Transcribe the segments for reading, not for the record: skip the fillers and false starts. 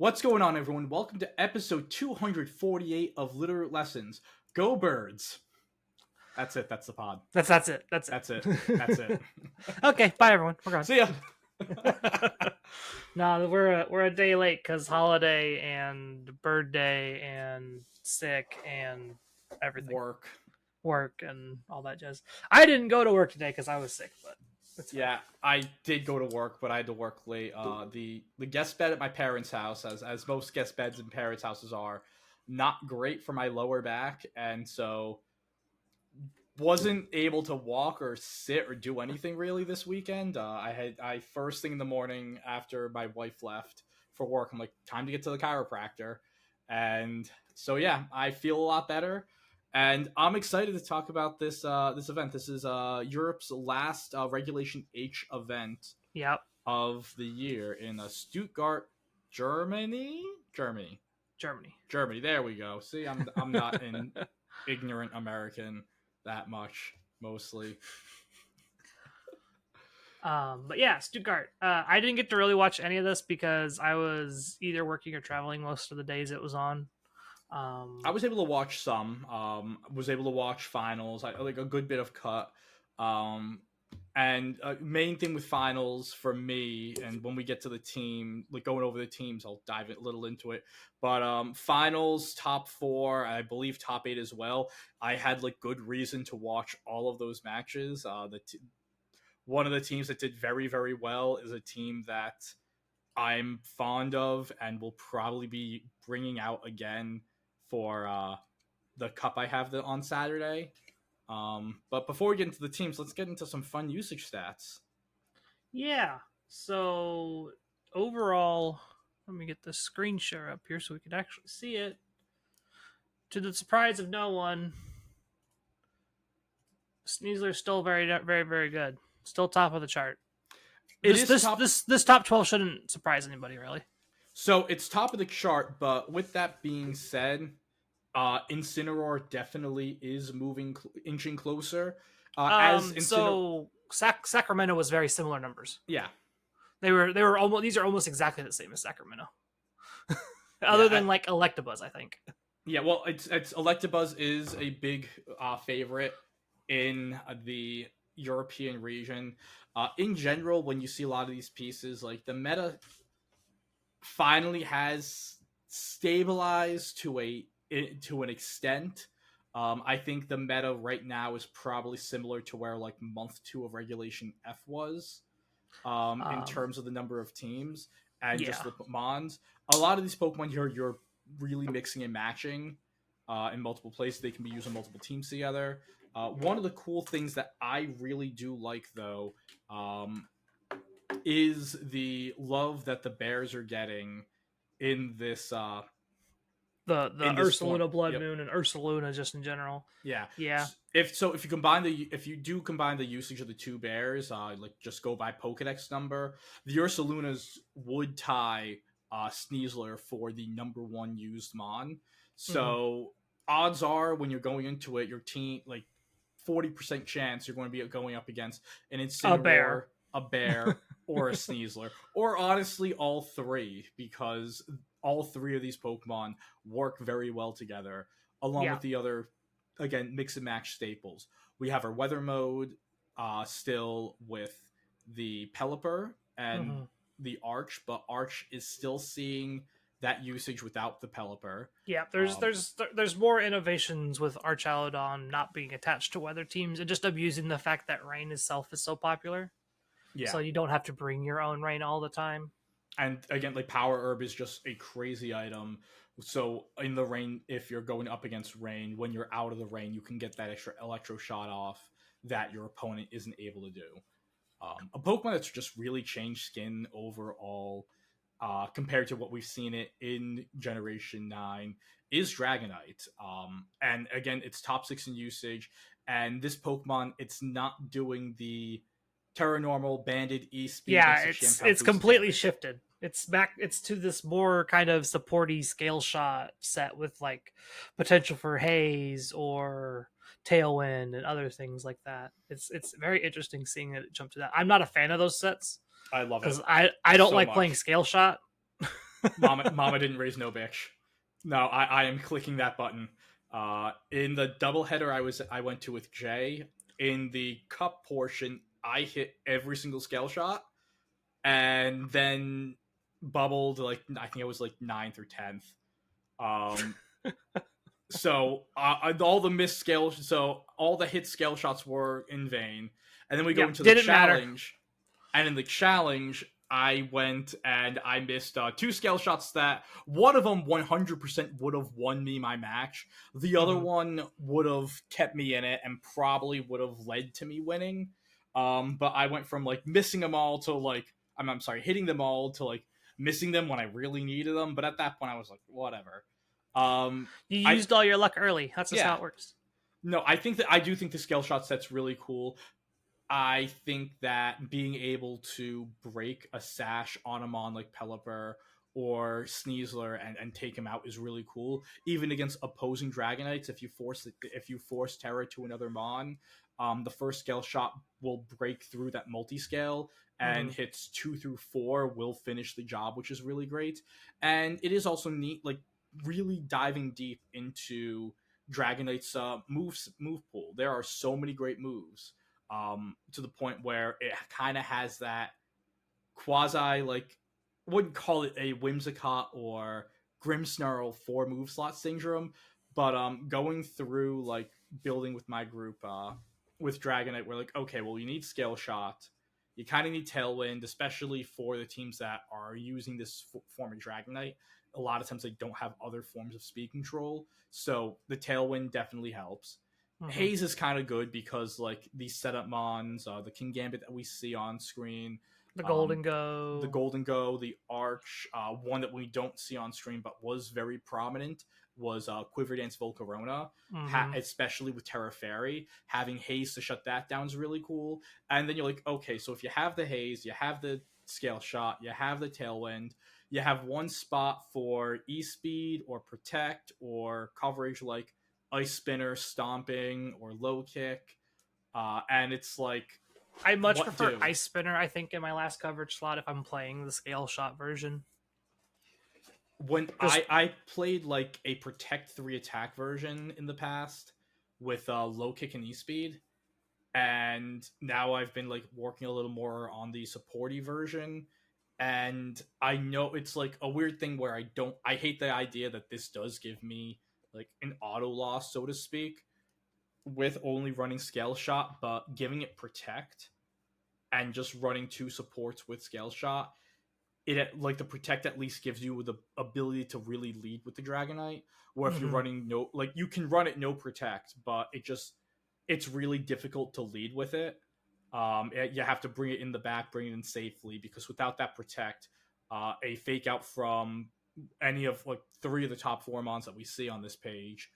What's going on, everyone? Welcome to episode 248 of Littleroot Lessons. Go Birds! That's it. That's the pod. That's it. That's it. That's it. Okay, bye everyone. We're gone. See ya. No, we're a day late because holiday and bird day and sick and everything. Work and all that jazz. I didn't go to work today because I was sick, but yeah, I did go to work, but I had to work late. The guest bed at my parents' house, as most guest beds in parents' houses are, not great for my lower back, and so wasn't able to walk or sit or do anything really this weekend. I first thing in the morning after my wife left for work, I'm like, time to get to the chiropractor, and so yeah, I feel a lot better, and I'm excited to talk about this event. This is Europe's last Regulation H event. Yep. Of the year in Stuttgart, Germany. There we go. See, I'm not an ignorant American that much, mostly. But yeah, Stuttgart. I didn't get to really watch any of this because I was either working or traveling most of the days it was on. I was able to watch some. Was able to watch finals. I like a good bit of cut. And main thing with finals for me, and when we get to the team, like going over the teams, I'll dive a little into it. But finals, top 4, I believe top 8 as well. I had like good reason to watch all of those matches. One of the teams that did very, very well is a team that I'm fond of and will probably be bringing out again for the cup I have on Saturday. But before we get into the teams, let's get into some fun usage stats. Yeah. So overall, let me get the screen share up here so we can actually see it. To the surprise of no one, Sneasler is still very, very, very good. Still top of the chart. This top 12 shouldn't surprise anybody, really. So it's top of the chart, but with that being said, Incineroar definitely is inching closer. Sacramento was very similar numbers. Yeah, they were almost. These are almost exactly the same as Sacramento, other than like Electabuzz, I think. Yeah, well, it's Electabuzz is a big favorite in the European region. In general, when you see a lot of these pieces, like the meta finally has stabilized to an extent. I think the meta right now is probably similar to where like month 2 of Regulation F was, in terms of the number of teams and just the mons. A lot of these Pokemon you're really mixing and matching in multiple places. They can be used on multiple teams together. One of the cool things that I really do like, though, is the love that the bears are getting in this the Ursaluna Bloodmoon and Ursaluna just in general. Yeah. If you do combine the usage of the two bears, like just go by Pokedex number, the Ursalunas would tie Sneasler for the number 1 used mon. So odds are when you're going into it, your team, like 40% chance you're going to be going up against an Incineroar, a bear, or a Sneasler, or honestly all 3, because all 3 of these Pokemon work very well together, along with the other, again, mix and match staples. We have our weather mode still with the Pelipper and the Arch, but Arch is still seeing that usage without the Pelipper. Yeah, there's more innovations with Archaludon not being attached to weather teams and just abusing the fact that rain itself is so popular. Yeah. So you don't have to bring your own rain all the time. And again, like Power Herb is just a crazy item. So in the rain, if you're going up against rain, when you're out of the rain, you can get that extra electro shot off that your opponent isn't able to do. A Pokemon that's just really changed skin overall, compared to what we've seen it in Generation 9, is Dragonite. And again, it's top 6 in usage. And this Pokemon, it's not doing the Terra Normal Banded E-Speed. Yeah, it's completely shifted. It's back. It's to this more kind of supporty scale shot set with like potential for haze or tailwind and other things like that. It's very interesting seeing it jump to that. I'm not a fan of those sets. I love it because I don't like playing scale shot. Mama didn't raise no bitch. No, I am clicking that button. In the doubleheader I went to with Jay, in the cup portion, I hit every single scale shot, and then bubbled like I think it was like 9th or 10th. Um, so all the missed scale, so all the hit scale shots were in vain. And then we go Yep, into the didn't matter. challenge, and in the challenge, I went and I missed 2 scale shots that one of them 100% would have won me my match. The other Mhm. one would have kept me in it and probably would have led to me winning. But I went from like missing them all to like I'm sorry, hitting them all to like missing them when I really needed them. But at that point, I was like, whatever. Um, You I used all your luck early. That's just how yeah, it works. no, I do think the scale shot set's really cool. I think that being able to break a sash on a mon like Pelipper or Sneasler and take him out is really cool. Even against opposing Dragonites, if you force Terra to another mon, the first scale shot will break through that multi scale, and Hmm. hits 2 through 4 will finish the job, which is really great. And it is also neat, like really diving deep into Dragonite's move pool. There are so many great moves, to the point where it kind of has that quasi like wouldn't call it a Whimsicott or Grimmsnarl 4 move slot syndrome, but going through like building with my group with Dragonite, we're like, okay, well, you need Scale Shot, you kind of need Tailwind, especially for the teams that are using this form of Dragonite. A lot of times they don't have other forms of speed control, so the Tailwind definitely helps. Hmm. Haze is kind of good because like these setup mons, the King Gambit that we see on screen, The um, Golden the Go. Golden Go, the Arch, one that we don't see on screen but was very prominent was Quiver Dance Volcarona, Hmm. especially with Terra Fairy. Having Haze to shut that down is really cool. And then you're like, okay, so if you have the Haze, you have the Scale Shot, you have the Tailwind, you have one spot for E-Speed or Protect or coverage like Ice Spinner, Stomping, or Low Kick. And it's like, I much what prefer do? Ice Spinner, I think, in my last coverage slot if I'm playing the scale shot version. When Just I played like a Protect 3 attack version in the past with low kick and e-speed, and now I've been like working a little more on the supporty version, and I know it's like a weird thing where I hate the idea that this does give me like an auto loss, so to speak, with only running Scale Shot, but giving it Protect and just running 2 supports with Scale Shot, it like the Protect at least gives you the ability to really lead with the Dragonite. Where if you're mhm. running no, like you can run it no Protect, but it's really difficult to lead with it. You have to bring it in the back, bring it in safely, because without that Protect, a fake out from any of like 3 of the top 4 mons that we see on this page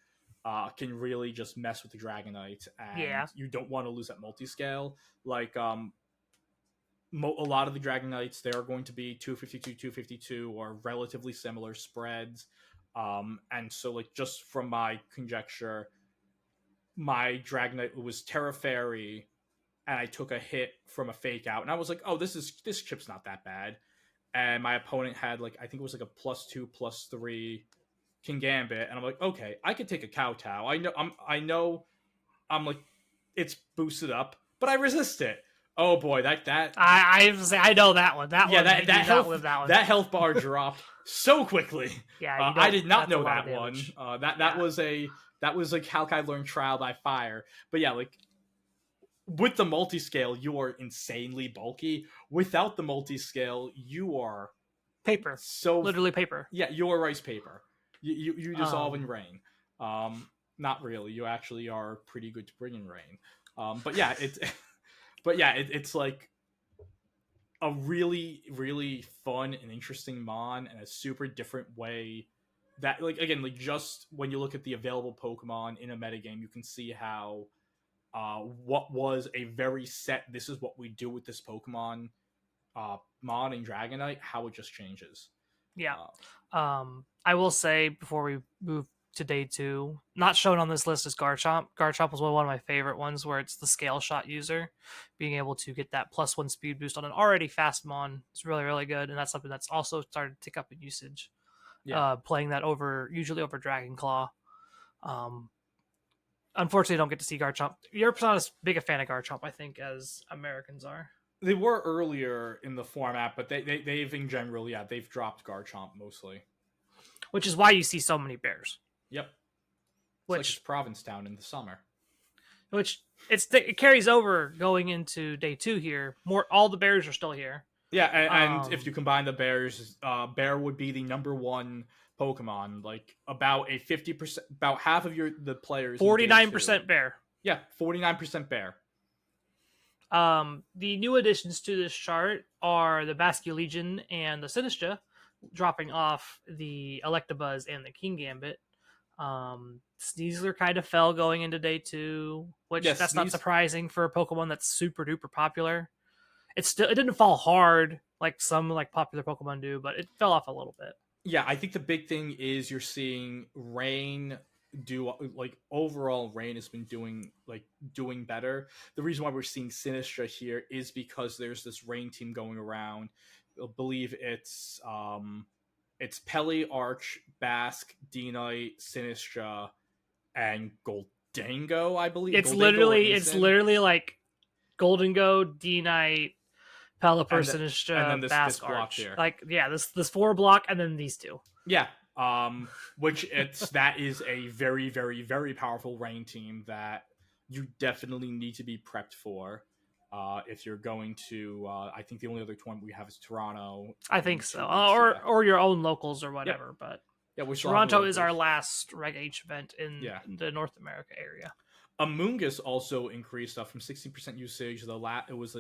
can really just mess with the Dragonite, and Yeah. you don't want to lose that multi scale. Like a lot of the Dragonites, they are going to be 252, 252, or relatively similar spreads. And so, like, just from my conjecture, my Dragonite was Terra Fairy, and I took a hit from a fake out, and I was like, "Oh, this chip's not that bad." And my opponent had like I think it was like a +2, +3 King Gambit, and I'm like, "Okay, I could take a Kowtow. I know I'm like it's boosted up, but I resist it." Oh boy, I know that one. That yeah, one you do not live that one. that health bar dropped so quickly. Yeah, you I don't. did not That's a know lot of that one. damage. That Yeah. was like how I learned Trial by Fire. But yeah, like with the multi scale, you are insanely bulky. Without the multi scale, you are Paper. so Literally paper. yeah, you are rice paper. You dissolve in Um rain. Not really. You actually are pretty good to bring in rain. But yeah, it's it's like a really really fun and interesting mon, and a super different way that like again like just when you look at the available Pokemon in a metagame, you can see how what was a very set this is what we do with this Pokemon mon and Dragonite, how it just changes. yeah. uh, I will say before we move to day 2. Not shown on this list is Garchomp. Garchomp was one of my favorite ones where it's the scale shot user. Being able to get that +1 speed boost on an already fast mon is really, really good. And that's something that's also started to tick up in usage. Yeah. Playing that usually over Dragon Claw. Unfortunately, I don't get to see Garchomp. Europe's not as big a fan of Garchomp, I think, as Americans are. They were earlier in the format, but they've in general, yeah, they've dropped Garchomp mostly. Which is why you see so many bears. Yep. It's like it's Provincetown in the summer. Which it carries over going into day 2 here. All the bears are still here. Yeah, and if you combine the bears, bear would be the number 1 Pokemon. Like about 50%, about half of the players. 49% bear. Yeah, 49% bear. The new additions to this chart are the Basculegion and the Sinistra, dropping off the Electabuzz and the Kingambit. Sneasler kind of fell going into day 2, which that's not surprising for a Pokemon that's super duper popular. It didn't fall hard like some popular Pokemon do, but it fell off a little bit. Yeah, I think the big thing is you're seeing Rain overall Rain has been doing better. The reason why we're seeing Sinistra here is because there's this Rain team going around. I believe it's Peli, Arch, Basque, D-Knight, Sinistra, and Goldango, I believe. It's literally like Goldango, D-Knight, Pelipper, Sinistra, and then Basque, Arch. Here. This 4 block, and then these 2. Yeah, that is a very, very, very powerful Rain team that you definitely need to be prepped for. If you're going to, I think the only other tournament we have is Toronto. I think so, or your own locals or whatever. Yep. But yeah, Toronto is our last Reg H event in the North America area. Amoonguss also increased from 16% usage. It was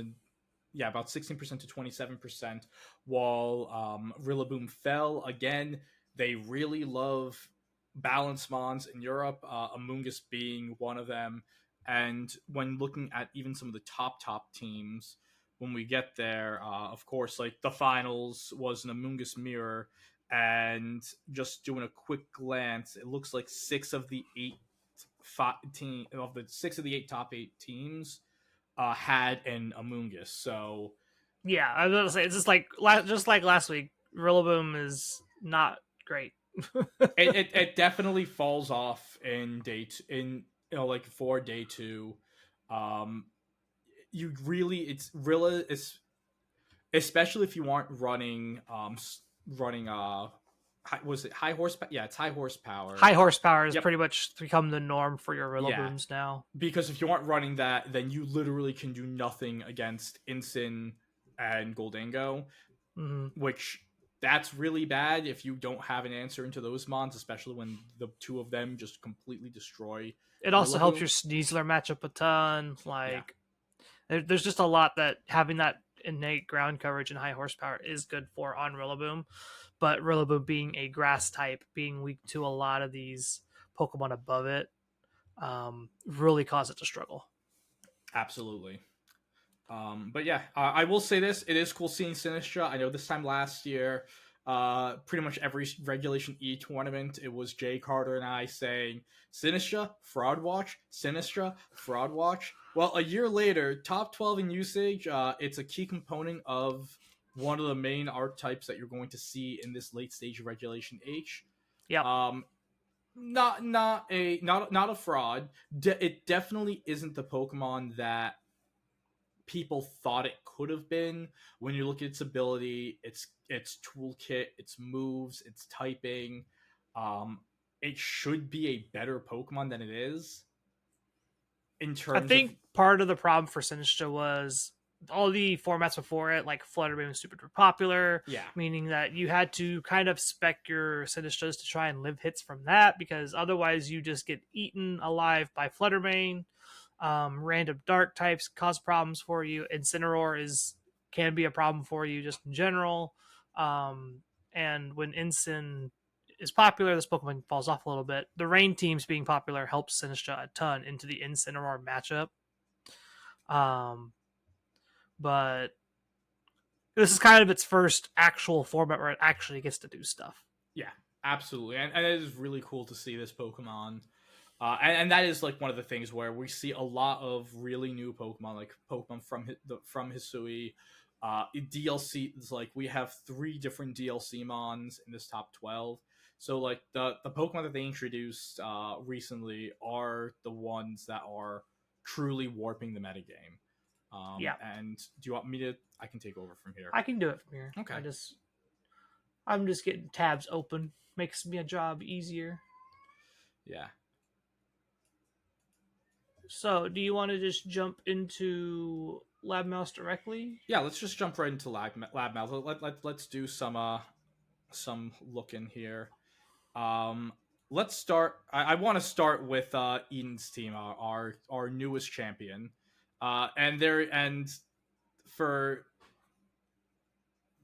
about 16% to 27%. While Rillaboom fell again. They really love balance mons in Europe. Amoonguss being one of them. And when looking at even some of the top teams, when we get there, of course, like the finals was an Amoonguss mirror, and just doing a quick glance, it looks like 6 of the 8 top 8 teams had an Amoonguss. So yeah, I was gonna say it's just like last week, Rillaboom is not great. it definitely falls off in for day 2. You really, it's Rilla is, especially if you aren't running was it high horsepower? Yeah, it's high horsepower. High horsepower has pretty much become the norm for your Rillabooms now. Because if you aren't running that, then you literally can do nothing against Incin and Goldango, which that's really bad if you don't have an answer into those mons, especially when the 2 of them just completely destroy. It also helps your Sneasler matchup a ton. There's just a lot that having that innate ground coverage and high horsepower is good for on Rillaboom. But Rillaboom being a grass type, being weak to a lot of these Pokemon above it, really cause it to struggle. Absolutely. But yeah, I will say this. It is cool seeing Sinistra. I know this time last year, pretty much every Regulation E tournament, it was Jay Carter and I saying, Sinistra, Fraud Watch, Sinistra, Fraud Watch. Well, a year later, top 12 in usage, it's a key component of one of the main archetypes that you're going to see in this late stage of Regulation H. Yeah. Not a fraud. It definitely isn't the Pokemon that people thought it could have been. When you look at its ability, its toolkit, its moves, its typing, it should be a better Pokemon than it is. I think part of the problem for Sinistra was all the formats before it, like Flutterbeam was super popular, meaning that you had to kind of spec your Sinistras to try and live hits from that, because otherwise you just get eaten alive by Fluttermane. Random dark types cause problems for you. Incineroar can be a problem for you just in general. And when Incin is popular, this Pokemon falls off a little bit. The Rain teams being popular helps Sinistra a ton into the Incineroar matchup. But this is kind of its first actual format where it actually gets to do stuff. Yeah, Absolutely, and it is really cool to see this Pokemon. And that is like one of the things where we see a lot of really new Pokemon, like Pokemon from Hisui. DLC is like we have 3 different DLC mons in this top 12. So like the Pokemon that they introduced recently are the ones that are truly warping the metagame. Yeah, And do you want me to? I can take over from here. I can do it from here. Okay. I'm just getting tabs open. Makes me a job easier. Yeah. So, do you want to just jump into Lab Mouse directly? Yeah. Let's just jump right into Lab Mouth. Let's do some looking here. Um, let's start. I want to start with Eden's team, our newest champion. And for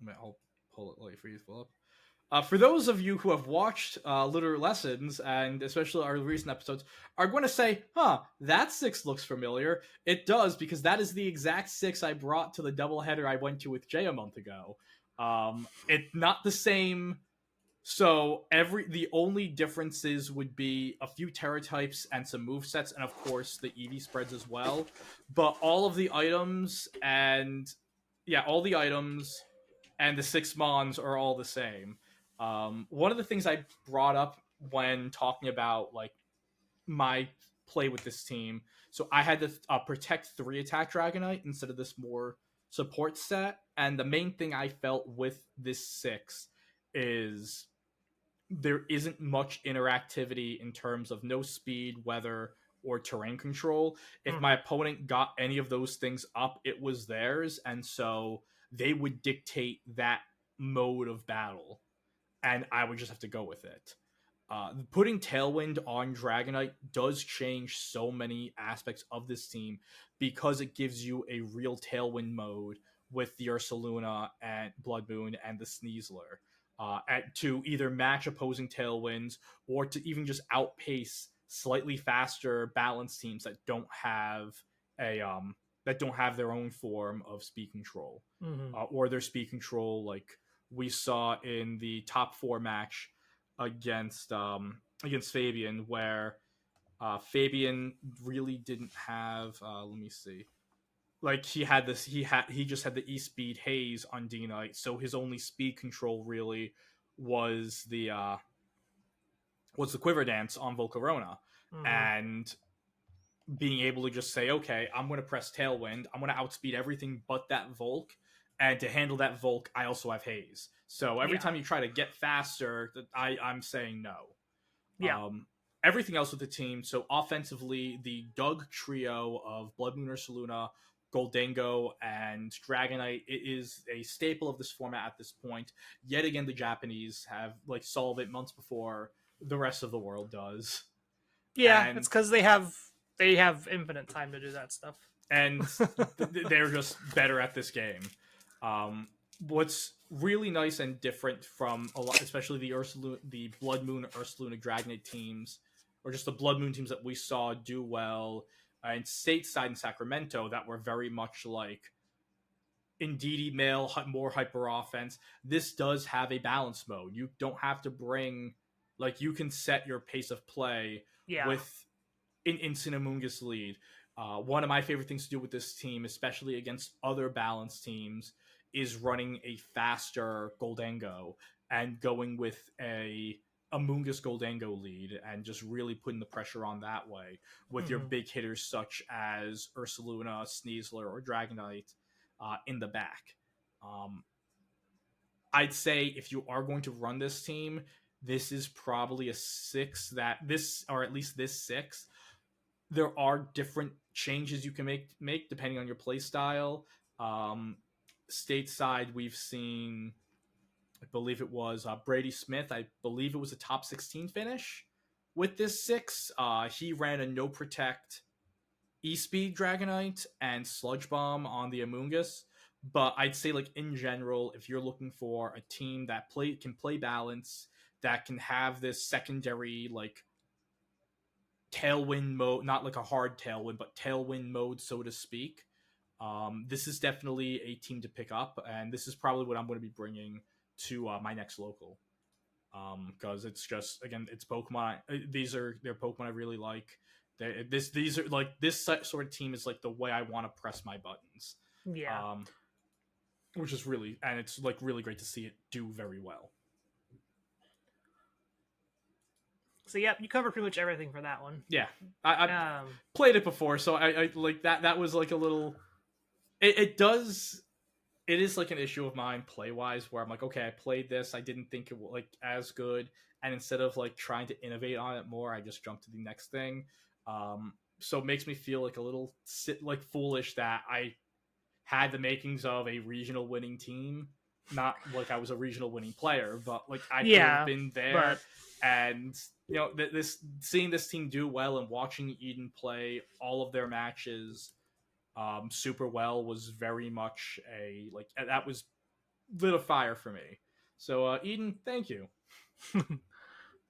I'll pull it for you to pull up. For those of you who have watched Littleroot Lessons, and especially our recent episodes, are going to say, huh, that 6 looks familiar. It does, because that is the exact 6 I brought to the doubleheader I went to with Jay a month ago. It's not the same. So the only differences would be a few Terra types and some move sets, and of course the EV spreads as well. But all of the items all the items and the 6 mons are all the same. One of the things I brought up when talking about like my play with this team, so I had to protect 3 attack Dragonite instead of this more support set, and the main thing I felt with this 6 is there isn't much interactivity in terms of no speed, weather, or terrain control. If my opponent got any of those things up, it was theirs, and so they would dictate that mode of battle, and I would just have to go with it. Putting Tailwind on Dragonite does change so many aspects of this team because it gives you a real Tailwind mode with the Ursaluna and Bloodmoon and the Sneasler. To either match opposing Tailwinds or to even just outpace slightly faster balanced teams that don't have their own form of speed control, or their speed control like we saw in the top 4 match against Fabian, where Fabian really didn't have. Let me see. Like he just had the E-Speed Haze on D-Knight, so his only speed control really was the Quiver Dance on Volcarona, and being able to just say, okay, I'm going to press Tailwind, I'm going to outspeed everything but that Volk, and to handle that Volk, I also have Haze. So every time you try to get faster, I'm saying no. Yeah. Everything else with the team, so offensively, the Doug trio of Bloodmoon Ursaluna, Goldengo, and Dragonite, it is a staple of this format at this point. Yet again, the Japanese have like solved it months before the rest of the world does. Yeah, And it's because they have infinite time to do that stuff. and they're just better at this game. What's really nice and different from a lot, especially the Blood Moon Ursaluna Dragonite teams, or just the Blood Moon teams that we saw do well in stateside in Sacramento, that were very much like Indeedee male, more hyper offense. This does have a balance mode. You don't have to bring, like, you can set your pace of play with an Incineroar lead. One of my favorite things to do with this team, especially against other balanced teams, is running a faster Goldengo and going with a Amoonguss Goldengo lead and just really putting the pressure on that way with your big hitters such as Ursaluna, Sneasler, or Dragonite in the back. I'd say if you are going to run this team, this is probably a 6 or at least this 6. There are different changes you can make depending on your play style. Stateside, we've seen, I believe it was Brady Smith. I believe it was a top 16 finish with this 6. He ran a no protect E-Speed Dragonite and Sludge Bomb on the Amoonguss. But I'd say, like, in general, if you're looking for a team that can play balance, that can have this secondary, like, tailwind mode, not like a hard tailwind, but tailwind mode, so to speak, this is definitely a team to pick up, and this is probably what I'm going to be bringing to my next local. because it's just, again, it's Pokemon. They're Pokemon I really like. These are like, this sort of team is like the way I want to press my buttons. Yeah. Um, which is really, and it's like really great to see it do very well. So yeah, you covered pretty much everything for that one. Yeah, I played it before, so I like that. That was like a little. It does. It is like an issue of mine play wise, where I'm like, okay, I played this, I didn't think it was like as good, and instead of like trying to innovate on it more, I just jumped to the next thing. So it makes me feel like a little like foolish that I had the makings of a regional winning team, not like I was a regional winning player, but like I could have been there. And this seeing this team do well and watching Eden play all of their matches super well was very much a like that was lit a fire for me. So Eden, thank you.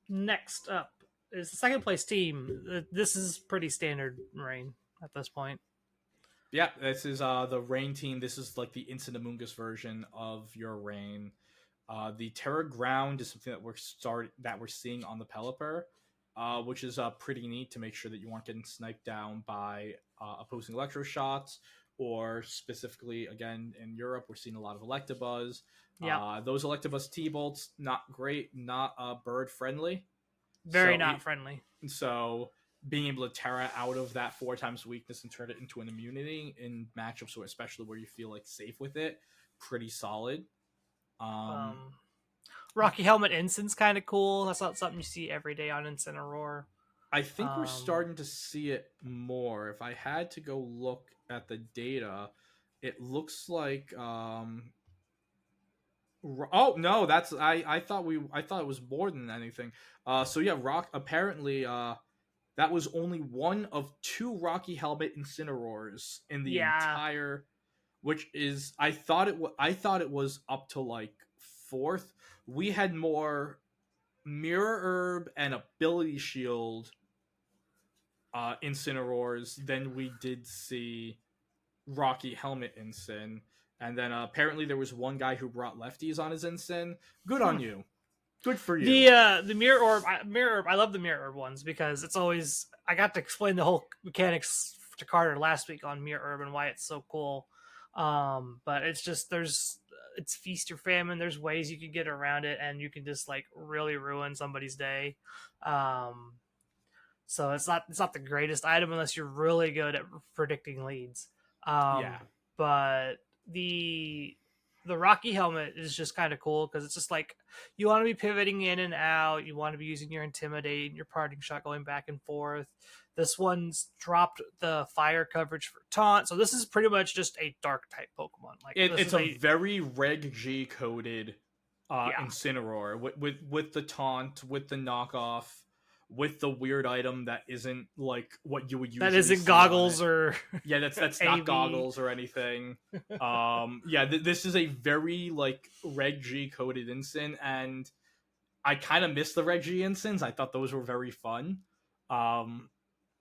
Next up is the second place team. This is pretty standard rain at this point. Yeah, this is the rain team. This is like the Incinemungus version of your rain. The Terra Ground is something that we're seeing on the Pelipper, which is pretty neat to make sure that you aren't getting sniped down by opposing electro shots, or specifically, again, in Europe, we're seeing a lot of Electabuzz. Yeah, those Electabuzz T-Bolts, not great, not bird friendly. Very not friendly. So being able to Terra out of that 4 times weakness and turn it into an immunity in matchups, or especially where you feel like safe with it, pretty solid. Rocky Helmet Ensign's kind of cool. That's not something you see every day on Incineroar. I think we're starting to see it more. If I had to go look at the data, it looks like oh no, that's I thought it was more than anything. So yeah, Rock apparently that was only one of 2 Rocky Helmet Incineroars in the entire, which is I thought it was up to like 4th. We had more Mirror Herb and Ability Shield Incineroars than we did see Rocky Helmet Incin. And then apparently there was one guy who brought lefties on his Incin. Good on you. Good for you. The Mirror Orb, I love the Mirror Orb ones because it's always, I got to explain the whole mechanics to Carter last week on Mirror Orb and why it's so cool. But it's just, it's feast or famine. There's ways you can get around it, and you can just like really ruin somebody's day. So it's not the greatest item unless you're really good at predicting leads. But the Rocky Helmet is just kind of cool because it's just like you want to be pivoting in and out. You want to be using your Intimidate and your Parting Shot going back and forth. This one's dropped the fire coverage for Taunt. So this is pretty much just a dark type Pokemon. Like it's a very Reg G coded Incineroar with the Taunt, with the knockoff, with the weird item that isn't like what you would use. That isn't goggles or that's not goggles or anything. This is a very like Reg G coded Incin, and I kind of miss the Reg G Incins. I thought those were very fun.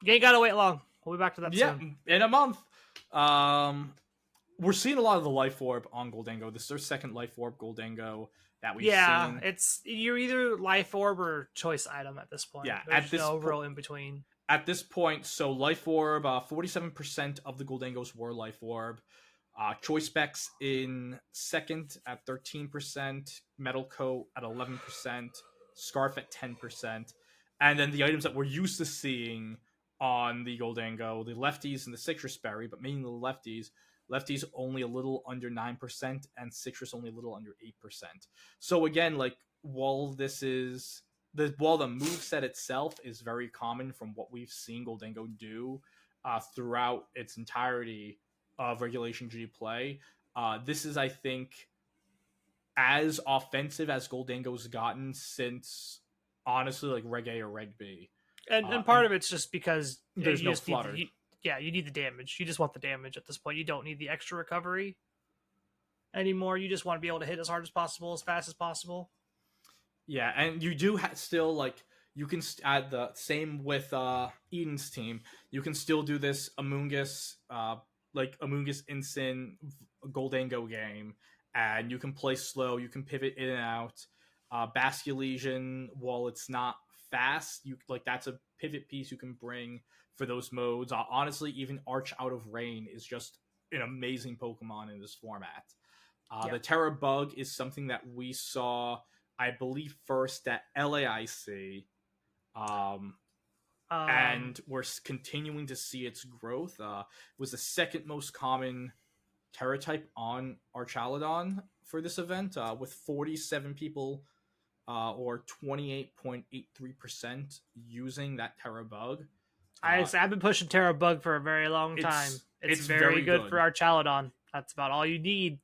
You ain't gotta wait long. We'll be back to that soon. In a month. We're seeing a lot of the Life Orb on Goldango. This is our second Life Orb Goldango that we've seen. It's you're either Life Orb or choice item at this point. There's no real in between. At this point, so Life Orb, 47% of the Goldangos were Life Orb. Choice Specs in second at 13%, Metal Coat at 11%, Scarf at 10%, and then the items that we're used to seeing on the Goldango, the lefties and the Citrus Berry, but mainly the lefties only a little under 9%, and Citrus only a little under 8%. So again, like while the moveset itself is very common from what we've seen Goldango do throughout its entirety of Regulation G play, this is, I think, as offensive as Goldango's gotten since, honestly, like Reg A or Reg B. And part of it's just because there's no flutter. You need the damage. You just want the damage at this point. You don't need the extra recovery anymore. You just want to be able to hit as hard as possible, as fast as possible. Yeah, and you do still, like, you can add the same with Eden's team. You can still do this Amoonguss, Amoonguss Incin Goldango game, and you can play slow. You can pivot in and out. Basculegion, while it's not fast, you like that's a pivot piece you can bring for those modes. Honestly, even Arch Out of Rain is just an amazing Pokemon in this format. Yeah. The Terra Bug is something that we saw, I believe, first at LAIC, and we're continuing to see its growth. It was the second most common Terra type on Archaludon for this event, with 47 people, or 28.83% using that Terra Bug. I've been pushing Terra Bug for a very long time. It's very good for Archaludon. That's about all you need,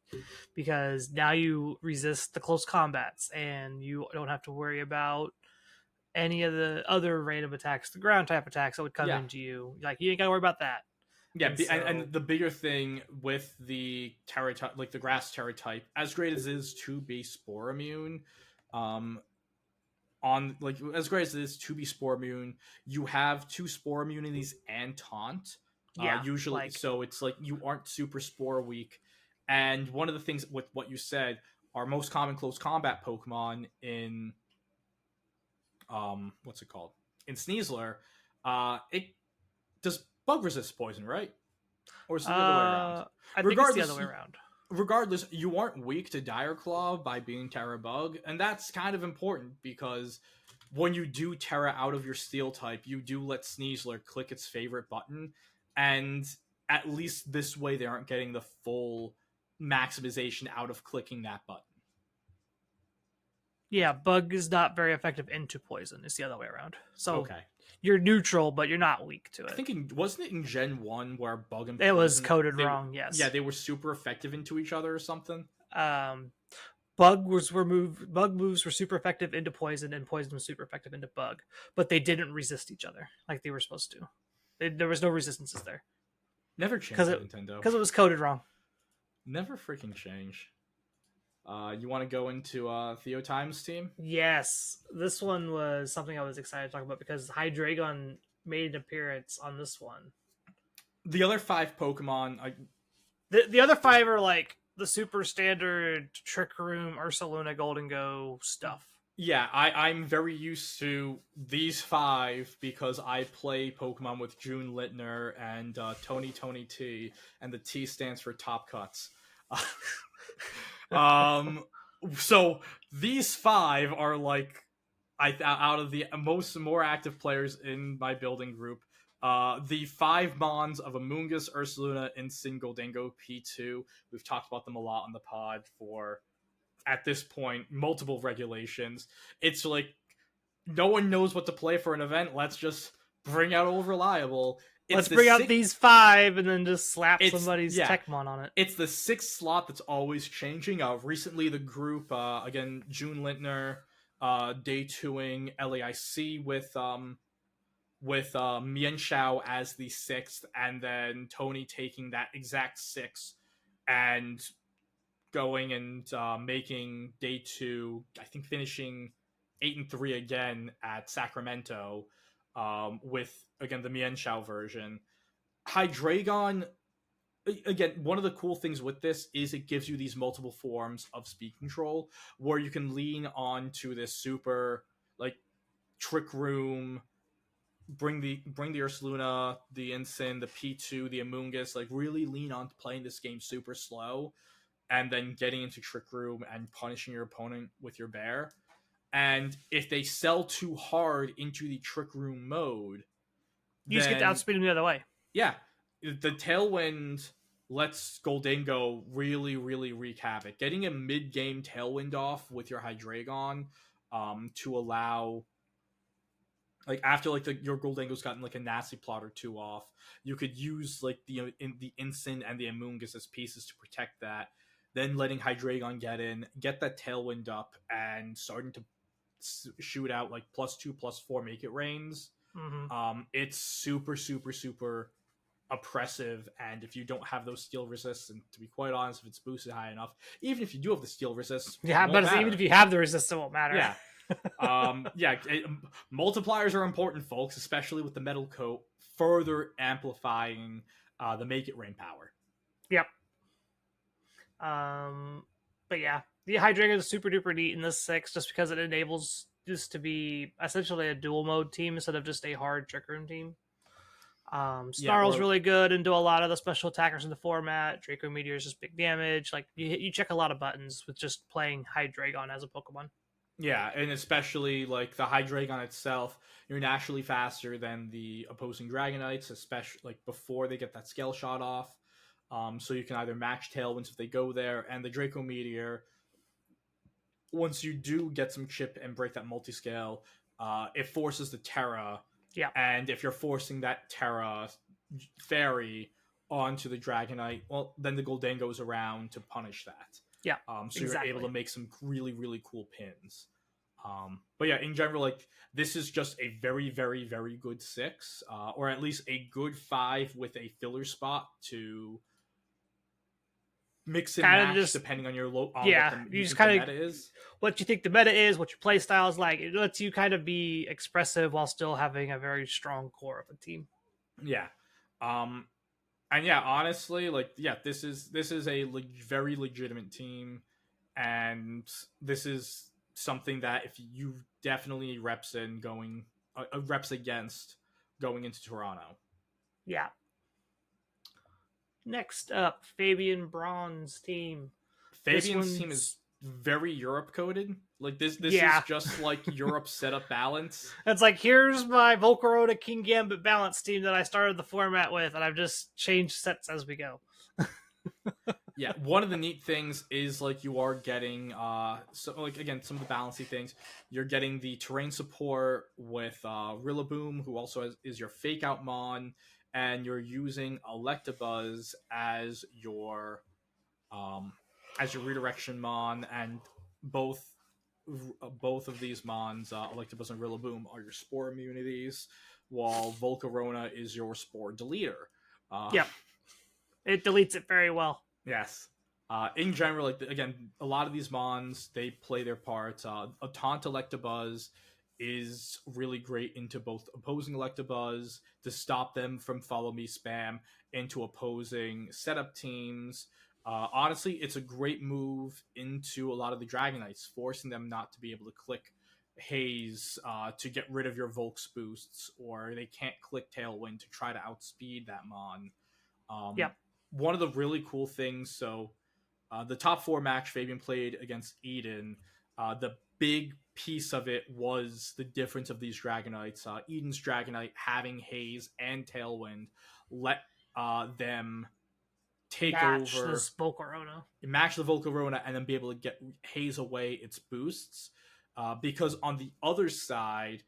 because now you resist the close combats and you don't have to worry about any of the other random attacks, the ground type attacks that would come into you. Like, you ain't gotta worry about that. Yeah, and the bigger thing with the Terra type, like the grass Terra type, as great as it is to be Spore Immune, as great as it is to be Spore Immune, you have 2 Spore Immunities and Taunt. Usually, so it's like you aren't super Spore weak. And one of the things with what you said, our most common close combat Pokemon in what's it called? In Sneasler, it does bug resist poison, right? Or is it the other way around? I think it's the other way around. Regardless, you aren't weak to Dire Claw by being Terra Bug, and that's kind of important because when you do Terra out of your Steel type, you do let Sneasler click its favorite button, and at least this way they aren't getting the full maximization out of clicking that button. Yeah, Bug is not very effective into poison. It's the other way around. So okay. You're neutral, but you're not weak to it. I think wasn't it in Gen 1 where Bug and Poison, it was coded wrong, yes. Yeah, they were super effective into each other or something. Bug moves were super effective into poison, and poison was super effective into Bug, but they didn't resist each other like they were supposed to. There was no resistances there. Never changed Nintendo. Because it was coded wrong. Never freaking change. You want to go into Theo Time's team? Yes. This one was something I was excited to talk about because hydreigon made an appearance on this one. The other 5 Pokemon... The other 5 are like the super standard Trick Room, Ursaluna, Golden Go stuff. Yeah, I'm very used to these 5 because I play Pokemon with June Littner and Tony T, and the T stands for Top Cuts. So these 5 are like out of the more active players in my building group. The 5 Mons of Amoonguss, Ursaluna, Incin, Goldengo, P2. We've talked about them a lot on the pod for, at this point, multiple regulations. It's like no one knows what to play for an event. Let's just bring out Old Reliable. Let's bring out these 5 and then just slap somebody's Techmon on it. It's the 6th slot that's always changing. Recently, the group, again, June Littner, day 2ing LAIC with Mienshao as the 6th, and then Tony taking that exact 6 and going and making day 2, I think finishing 8-3 again at Sacramento, with, again, the Mienshao version. Hydreigon, again, one of the cool things with this is it gives you these multiple forms of speed control where you can lean on to this super, like, Trick Room, bring the Ursaluna, the Incin, the P2, the Amoonguss, like, really lean on to playing this game super slow and then getting into Trick Room and punishing your opponent with your bear. And if they sell too hard into the Trick Room mode, you just get to outspeed them the other way. Yeah. The Tailwind lets Goldengo really, really wreak havoc. Getting a mid-game Tailwind off with your Hydreigon, to allow, like, after like your Goldengo's gotten like a nasty plot or 2 off, you could use like the Incin and the Amoonguss as pieces to protect that. Then letting Hydreigon get that Tailwind up, and starting to shoot out like +2, +4 make it rains. Mm-hmm. It's super, super, super oppressive, and if you don't have those steel resists, and to be quite honest, if it's boosted high enough, even if you do have the steel resists, even if you have the resist, it won't matter. Yeah. Multipliers are important, folks, especially with the metal coat further amplifying the make it rain power. Yep. But yeah, The hydreigon is super duper neat in this 6 just because it enables this to be essentially a dual mode team instead of just a hard trick room team. Yeah, Snarl's or really good and do a lot of the special attackers in the format. Draco Meteor is just big damage. Like you check a lot of buttons with just playing Hydreigon as a Pokemon. yeah, and especially like the hydreigon itself, you're naturally faster than the opposing Dragonites, especially like before they get that scale shot off. So you can either match Tailwinds if they go there, and the Draco Meteor, once you do get some chip and break that multi-scale, it forces the Terra. Yeah. And if you're forcing that Terra fairy onto the Dragonite, well, then the Golden goes around to punish that. Yeah. So exactly. you're able to make some really, really cool pins. But yeah, in general, like this is just a very, very, very good 6, or at least a good 5 with a filler spot to mix and Kinda match just- depending on your what you just think the kinda- meta is. What you think the meta is, what your play style is like. It lets you kind of be expressive while still having a very strong core of a team. Yeah. And yeah, honestly, like yeah, this is a very legitimate team, and this is something that if you definitely need reps in going reps against going into Toronto. Yeah. Next up, Fabian Braun's team. Fabian's team is very Europe coded. Like this Yeah. is just like Europe setup balance. It's like, here's my Volcarona King Gambit balance team that I started the format with, and I've just changed sets as we go. Yeah, one of the neat things is like you are getting so like again some of the balancing things. You're getting the terrain support with Rillaboom, who also is your fake out mon, and you're using Electabuzz as your redirection mon, and both of these mons, Electabuzz and Rillaboom, are your spore immunities, while Volcarona is your spore deleter. Yep. It deletes it very well. Yes. In general, like again, a lot of these mons, they play their parts. A taunt Electabuzz is really great into both opposing Electabuzz to stop them from follow me spam, into opposing setup teams. Honestly, it's a great move into a lot of the Dragonites, forcing them not to be able to click Haze to get rid of your Volks boosts, or they can't click Tailwind to try to outspeed that mon. Yep. One of the really cool things, so the top 4 match Fabian played against Eden, the big piece of it was the difference of these Dragonites. Eden's Dragonite having Haze and Tailwind let them take Match over, this Volcarona. match the Volcarona, and then be able to get Haze away its boosts. Because on the other side,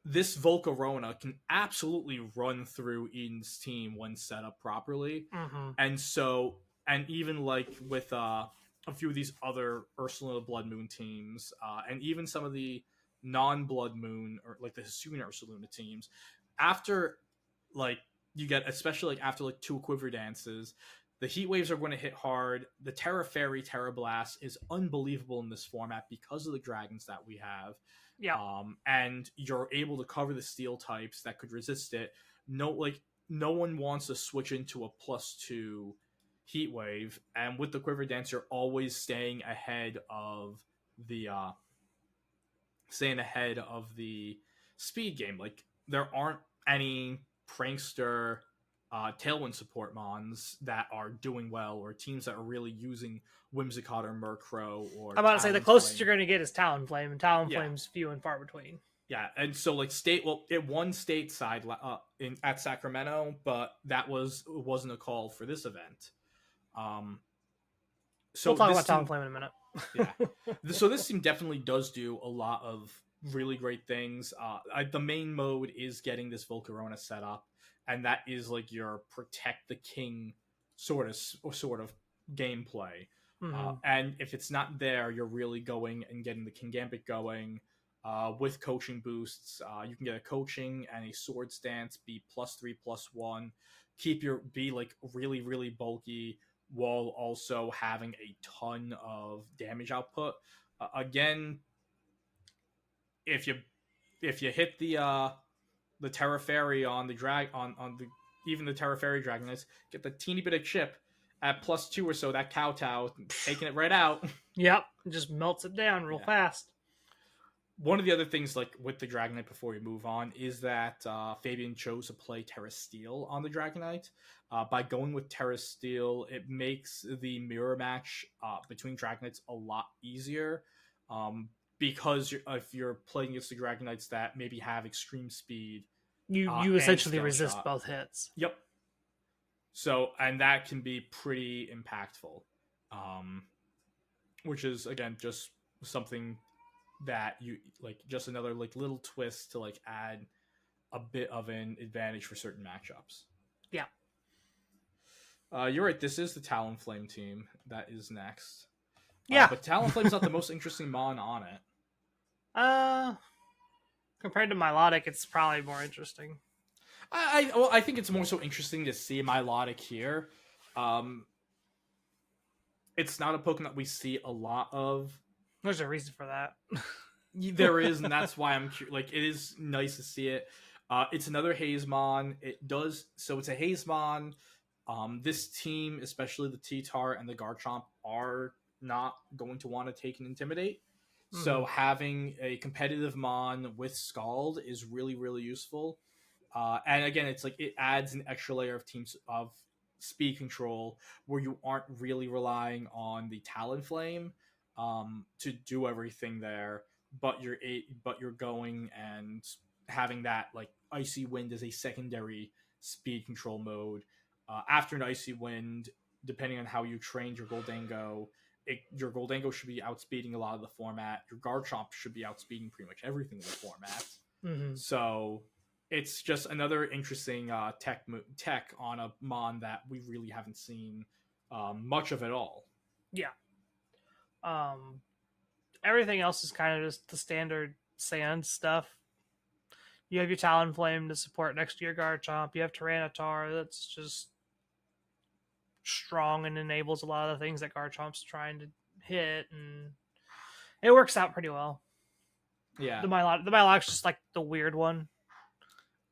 this Volcarona can absolutely run through Eden's team when set up properly. Mm-hmm. And so, and even like with a few of these other Ursaluna Bloodmoon teams, and even some of the non-Blood Moon, or like the Hisuian Ursaluna teams, after like you get, especially like after like 2 Quiver Dances, the Heat Waves are going to hit hard. The Terra Fairy, Terra Blast is unbelievable in this format because of the dragons that we have. Yeah. And you're able to cover the steel types that could resist it. No one wants to switch into a +2 Heat Wave, and with the Quiver Dance, you're always staying ahead of the speed game. Like there aren't any prankster Tailwind support mons that are doing well, or teams that are really using Whimsicott or Murkrow. Or I'm about to say the closest you're going to get is Talonflame, and Talonflame's few and far between. Yeah, and so like it won stateside at Sacramento, but wasn't a call for this event. So we'll talk about Talonflame in a minute. Yeah, so this team definitely does do a lot of really great things. The main mode is getting this Volcarona set up, and that is like your protect the king sort of gameplay. Mm-hmm. And if it's not there, you're really going and getting the King Gambit going. With coaching boosts, you can get a coaching and a sword stance, be +3/+1, be like really, really bulky, while also having a ton of damage output. Again, if you hit the Terra Fairy on the even the Terra Fairy Dragonites, get the teeny bit of chip, at +2 or so, that Kowtow taking it right out. Yep, it just melts it down real fast. One of the other things, like with the Dragonite, before we move on, is that Fabian chose to play Terra Steel on the Dragonite. By going with Terra Steel, it makes the mirror match between Dragonites a lot easier. Because if you're playing against the Dragonites that maybe have extreme speed, you and essentially Scale resist Shot. both hits. Yep. So, and that can be pretty impactful. Which is, again, just something that you like, just another like little twist to like add a bit of an advantage for certain matchups. Yeah. You're right, this is the Talonflame team that is next. Yeah. But Talonflame's not the most interesting mon on it. Compared to Milotic, it's probably more interesting. I think it's more so interesting to see Milotic here. It's not a Pokemon we see a lot of. There's a reason for that. There is, and that's why I'm like, it is nice to see it. It's another Hazemon. It's a Hazemon. This team, especially the T-Tar and the Garchomp, are not going to want to take an Intimidate. Mm-hmm. So having a competitive Mon with Scald is really, really useful. And again, it's like it adds an extra layer of teams of speed control where you aren't really relying on the Talonflame to do everything there, but you're going and having that like Icy Wind as a secondary speed control mode. After an Icy Wind, depending on how you trained your Goldango, your Goldango should be outspeeding a lot of the format. Your Garchomp should be outspeeding pretty much everything in the format. Mm-hmm. So it's just another interesting tech on a Mon that we really haven't seen much of at all. Yeah. Everything else is kind of just the standard sand stuff. You have your Talonflame to support next to your Garchomp. You have Tyranitar that's just strong and enables a lot of the things that Garchomp's trying to hit, and it works out pretty well. Yeah. The Milotic's just like the weird one.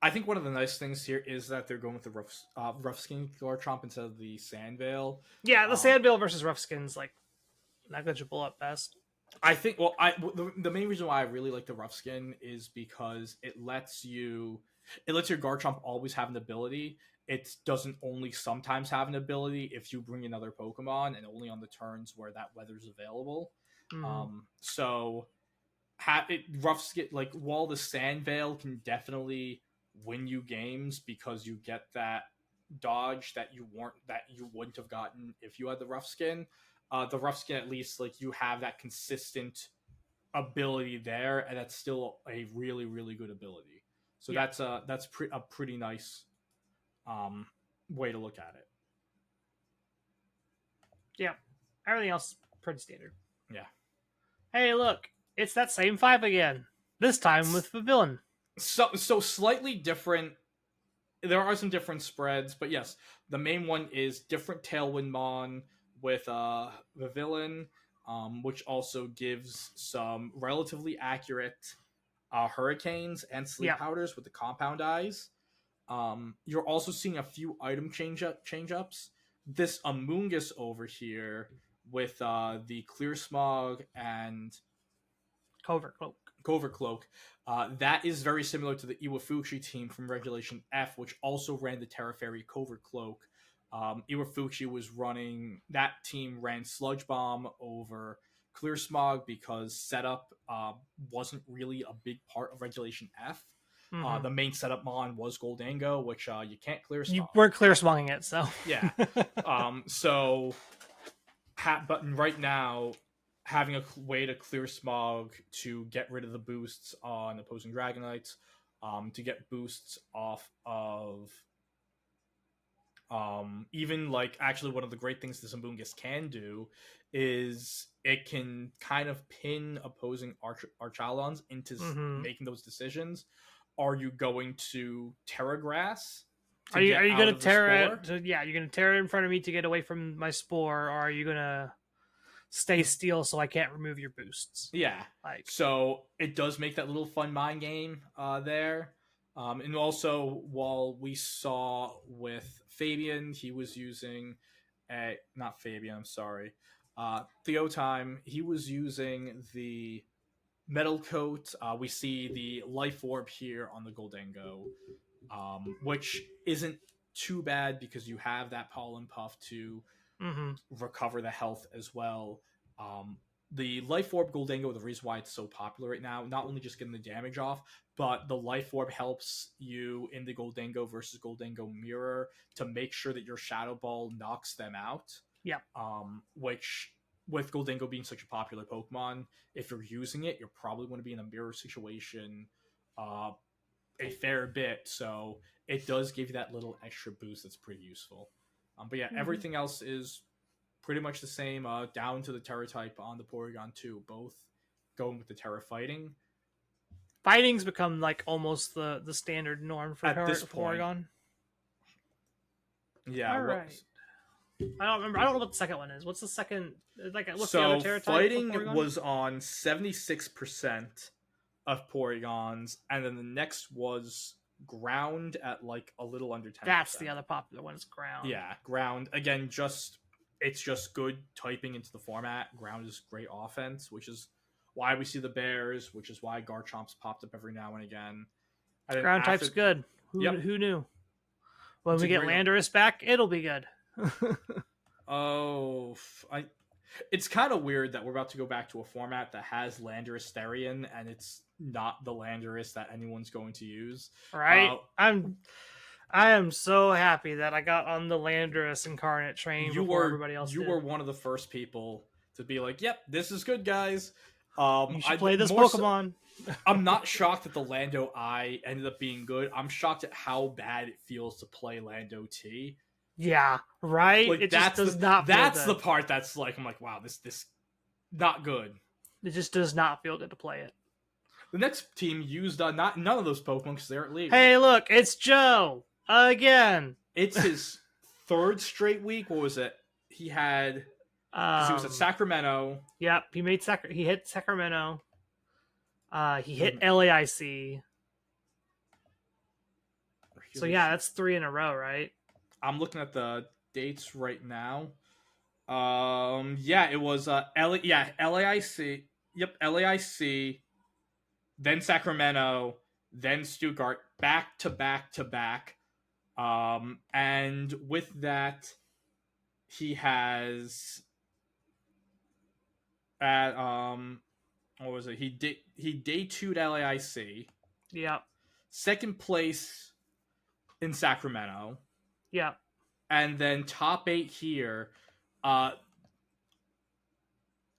I think one of the nice things here is that they're going with the rough skin Garchomp instead of the Sandvale. Yeah, the Sandvale versus rough skin's like negligible at best. I think, the main reason why I really like the rough skin is because it lets your Garchomp always have an ability. It doesn't only sometimes have an ability if you bring another Pokemon, and only on the turns where that weather's available. Mm-hmm. So rough skin, like, while the Sandvale can definitely win you games because you get that dodge that you wouldn't have gotten if you had the rough skin. The rough skin, at least, like, you have that consistent ability there, and that's still a really, really good ability. So yeah, that's a pretty nice way to look at it. Yeah, everything else is pretty standard. Yeah. Hey, look, it's that same 5 again. This time with the villain. So slightly different. There are some different spreads, but yes, the main one is different Tailwind Mon with the villain, which also gives some relatively accurate hurricanes and sleep powders with the compound eyes. You're also seeing a few item change-ups. This Amoonguss over here with the Clear Smog and Covert Cloak. That is very similar to the Iwafuchi team from Regulation F, which also ran the Terra Fairy Covert Cloak. Iwafuchi that team ran Sludge Bomb over Clear Smog because setup wasn't really a big part of Regulation F. Mm-hmm. The main setup mon was Goldango, which you can't Clear Smog. You weren't Clear Smogging it, so. Yeah. But right now, having a way to Clear Smog to get rid of the boosts on opposing Dragonites, to get boosts off of even, like, actually one of the great things this Amoonguss can do is it can kind of pin opposing Archaludons into making those decisions. Are you going to Terra Grass? Are you going to Terra? You're going to Terra in front of me to get away from my Spore, or are you going to stay Steel so I can't remove your boosts? Yeah. So it does make that little fun mind game there. And also, while we saw with Fabian, he was using not Fabian, I'm sorry. Theotime, he was using the metal coat. We see the life orb here on the Goldengo, which isn't too bad because you have that pollen puff to Mm-hmm. recover the health as well. The life orb Goldengo, the reason why it's so popular right now, not only just getting the damage off, but the life orb helps you in the Goldengo versus Goldengo mirror to make sure that your Shadow Ball knocks them out. Yeah. Which, with Goldengo being such a popular Pokemon, if you're using it, you're probably going to be in a mirror situation a fair bit. So it does give you that little extra boost that's pretty useful. But yeah, everything else is pretty much the same, down to the Terra type on the Porygon 2, both going with the Terra fighting. Fighting's become like almost the standard norm for At this point. Porygon. Yeah. All right. I don't remember. I don't know what the second one is. What's the second? Like, what's the So other Terra type fighting for Porygon? was on 76% of Porygons, and then the next was ground at like a little under 10%. That's the other popular one. Is ground. Yeah, ground. Again, it's just good typing into the format. Ground is great offense, which is why we see the bears, which is why Garchomp's popped up every now and again. And Ground type's good. Who knew? When we get Landorus back, it'll be good. It's kind of weird that we're about to go back to a format that has Landorus Therian, and it's not the Landorus that anyone's going to use. Right? I am so happy that I got on the Landorus Incarnate train before everybody else did. You were one of the first people to be like, "Yep, this is good, guys. You should play this Pokemon." I'm not shocked that the Lando I ended up being good. I'm shocked at how bad it feels to play Lando T. Yeah, right. Like, it just does not. That's the part that's like, I'm like, wow, this not good. It just does not feel good to play it. The next team used none of those Pokemon because they're illegal. Hey, look, it's Joe again. It's his third straight week. What was it? He had. He was at Sacramento. Yep, he hit Sacramento. He hit LAIC. So yeah, that's 3 in a row, right? I'm looking at the dates right now. Yeah, it was LAIC. Yep, LAIC. Then Sacramento. Then Stuttgart. Back to back to back. And with that, he has at what was it? He day 2'd LAIC. Yep. Second place in Sacramento. Yep. And then top 8 here.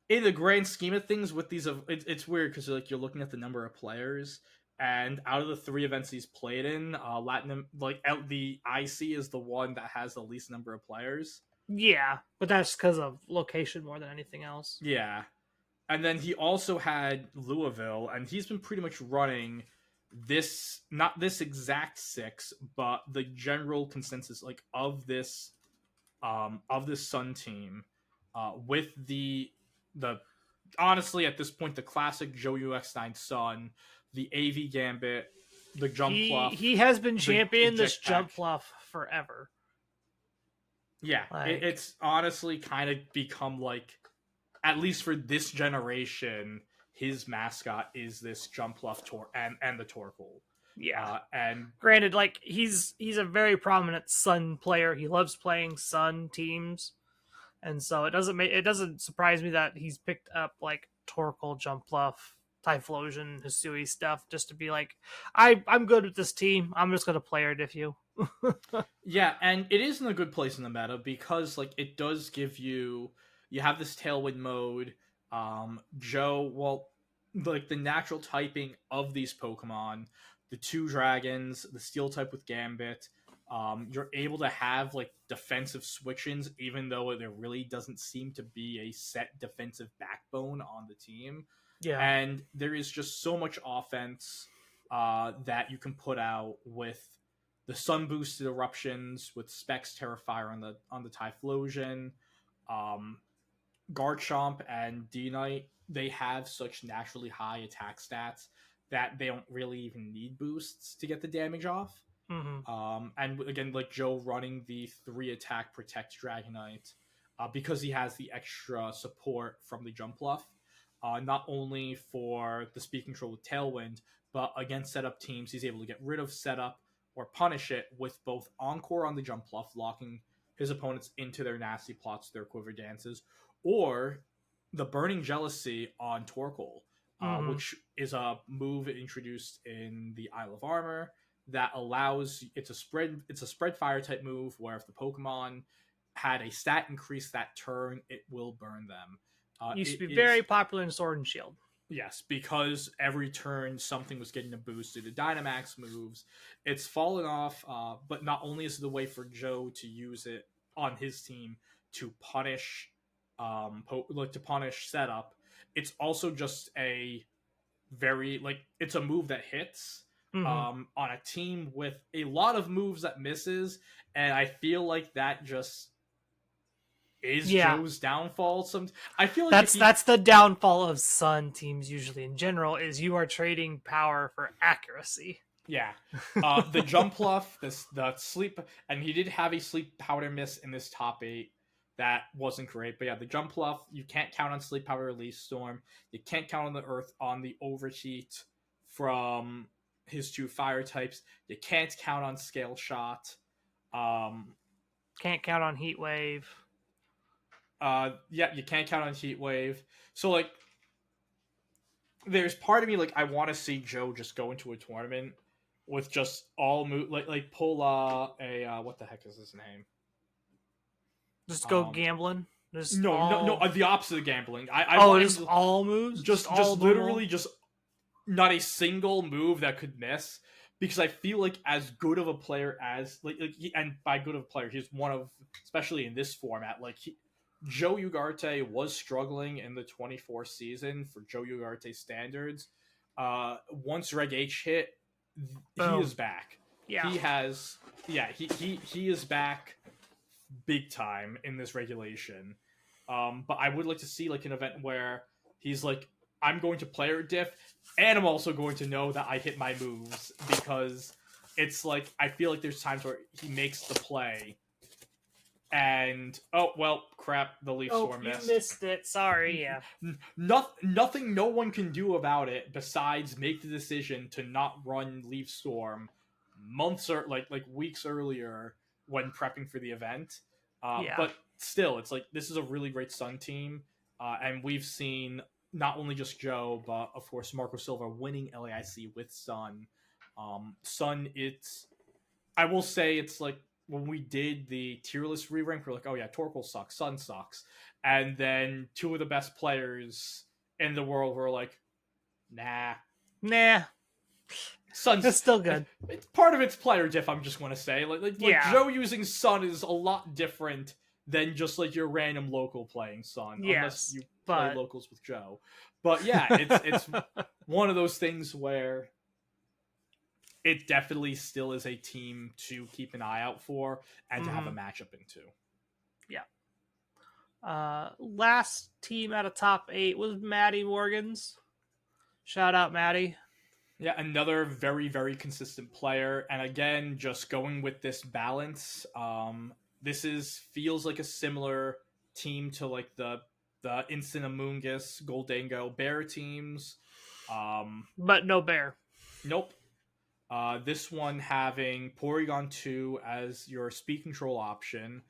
In the grand scheme of things, with these, it's weird because like you're looking at the number of players, and out of the 3 events he's played in, the IC is the one that has the least number of players. Yeah, but that's because of location more than anything else. Yeah. And then he also had Louisville, and he's been pretty much running this, not this exact 6, but the general consensus like of this Sun team, with the honestly at this point the classic Joe UX9 Sun, the AV Gambit, the Jump Pluff. He has been championing this Jump Pluff forever. Yeah, it's honestly kind of become like, at least for this generation, his mascot is this Jump Pluff and the Torkoal. Yeah, and granted, like he's a very prominent Sun player. He loves playing Sun teams, and so it doesn't surprise me that he's picked up like Torkoal, Jump Pluff, Typhlosion, Hisui stuff just to be like, I'm good with this team. I'm just gonna player diff you. Yeah, and it is in a good place in the meta because like it does give you have this Tailwind mode. Joe, well, like the natural typing of these Pokemon, the 2 dragons, the Steel type with Gambit, you're able to have like defensive switch-ins, even though there really doesn't seem to be a set defensive backbone on the team. Yeah, and there is just so much offense that you can put out with the Sun boosted eruptions, with Specs Terrifier on the Typhlosion, Garchomp and D-Knight. They have such naturally high attack stats that they don't really even need boosts to get the damage off. Mm-hmm. And again, like Joe running the 3-attack Protect Dragonite, because he has the extra support from the Jump Bluff, not only for the speed control with Tailwind, but against setup teams, he's able to get rid of setup or punish it with both Encore on the Jump Bluff, locking his opponents into their nasty plots, their quiver dances, or the Burning Jealousy on Torkoal, Mm-hmm. which is a move introduced in the Isle of Armor that allows it's a spread fire type move where if the Pokemon had a stat increase that turn, it will burn them. Used to It be very is popular in Sword and Shield. Yes, because every turn something was getting a boost due to Dynamax moves. It's fallen off, but not only is it a way for Joe to use it on his team to punish, to punish setup. It's also just a very it's a move that hits Mm-hmm. on a team with a lot of moves that misses, and I feel like that just is Yeah, Joe's downfall. I feel like if that's the downfall of Sun teams usually in general is you are trading power for accuracy. yeah, the Jump Bluff, the sleep, and he did have a sleep powder miss in this top 8. That wasn't great, but yeah, the Jump Bluff, you can't count on sleep powder release storm. You can't count on the earth on the overheat from his 2 fire types. You can't count on scale shot. Um, Can't count on Heat Wave. yeah, you can't count on heat wave. So there's part of me I want to see Joe just go into a tournament with just all move pull a what the heck is his name? Just go gambling. Just No, the opposite of gambling. I oh, want him just to all moves. just all literally just not a single move that could miss, because I feel like as good of a player as and by good of a player, he's one of, especially in this format, Joe Ugarte was struggling in the 24 season for Joe Ugarte standards. Once Reg H hit, he is back. Yeah. He has he is back big time in this regulation. But I would like to see an event where he's I'm going to player diff, and I'm also going to know that I hit my moves, because it's I feel like there's times where he makes the play and oh well, crap, the leaf storm missed. You missed it. Sorry. Yeah. Nothing no one can do about it besides make the decision to not run leaf storm months or weeks earlier when prepping for the event. Yeah. But still, it's this is a really great Sun team, and we've seen not only just Joe, but of course Marco Silva winning LAIC with Sun. Sun, I will say it's when we did the tier list re-rank, we're oh yeah, Torkoal sucks, Sun sucks, and then 2 of the best players in the world were nah. Sun's It's still good. It's part of its player diff. I'm just going to say, Yeah. Joe using Sun is a lot different than just your random local playing Sun, unless you play locals with Joe. But yeah, it's one of those things where it definitely still is a team to keep an eye out for and to have a matchup into. Yeah. Last team out of top 8 was Maddie Morgan's. Shout out Maddie. Yeah, another very, very consistent player. And again, just going with this balance. This feels like a similar team to the Incineroar, Goldango, Bear teams. But no bear. Nope. This one having Porygon 2 as your speed control option.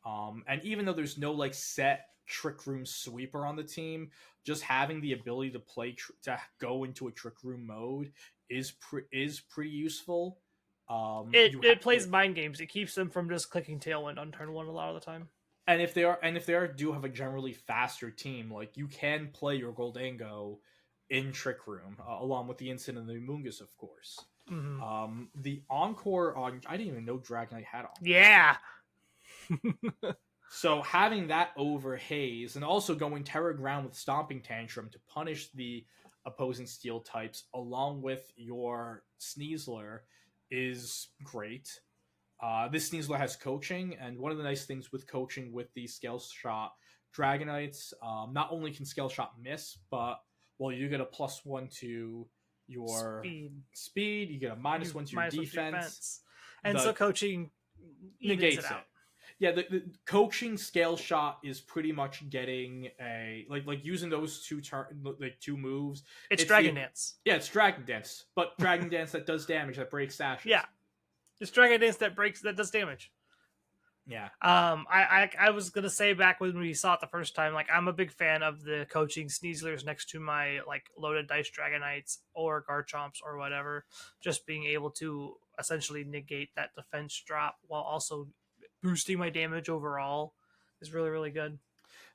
And even though there's no set Trick Room sweeper on the team, just having the ability to play to go into a Trick Room mode is pretty useful. It plays mind games. It keeps them from just clicking Tailwind on turn 1 a lot of the time. And if they do have a generally faster team, you can play your Goldango in Trick Room along with the Incin and the Mungus, of course. Mm-hmm. The Encore on, I didn't even know Dragonite had Encore. Yeah. So having that over Haze, and also going Terra Ground with Stomping Tantrum to punish the opposing steel types along with your Sneasler is great. This Sneasler has coaching, and one of the nice things with coaching with the Scale Shot Dragonites, not only can Scale Shot miss, but you get a +1 to your speed, you get a -1 to your defense. And the so coaching evens negates it it. out. Yeah, the coaching scale shot is pretty much getting a like using those two moves. It's It's Dragon the Dance. yeah, it's Dragon Dance, but Dragon Dance that does damage, that breaks sashes. Yeah, it's Dragon Dance that does damage. Yeah. I was gonna say back when we saw it the first time, like I'm a big fan of the coaching Sneaslers next to my like loaded dice Dragonites or Garchomps or whatever, just being able to essentially negate that defense drop while also boosting my damage overall is really really good.